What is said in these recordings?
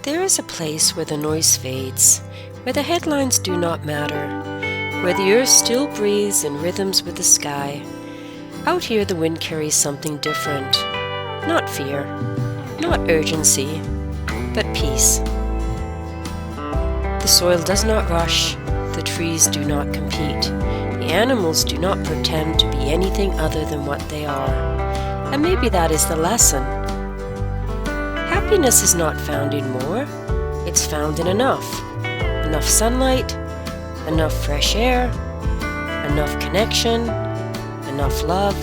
There is a place where the noise fades, where the headlines do not matter, where the earth still breathes in rhythms with the sky. Out here the wind carries something different. Not fear, not urgency, but peace. The soil does not rush, the trees do not compete, the animals do not pretend to be anything other than what they are. And maybe that is the lesson. Happiness is not found in more, it's found in enough. Enough sunlight, enough fresh air, enough connection, enough love.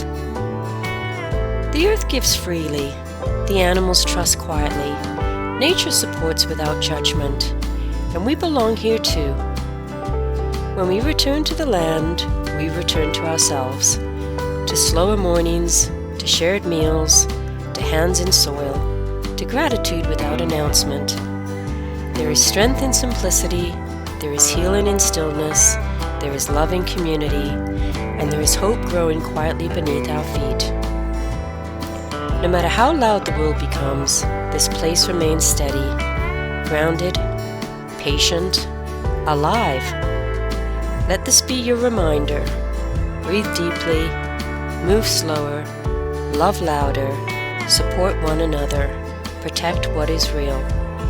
The earth gives freely, the animals trust quietly, nature supports without judgment, and we belong here too. When we return to the land, we return to ourselves, to slower mornings, to shared meals, to hands in soil, to gratitude without announcement. There is strength in simplicity, there is healing in stillness, there is love in community, and there is hope growing quietly beneath our feet. No matter how loud the world becomes, this place remains steady, grounded, patient, alive. Let this be your reminder. Breathe deeply, move slower, love louder, support one another, protect what is real.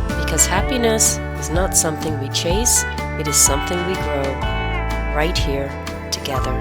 Because happiness is not something we chase, it is something we grow, right here, together.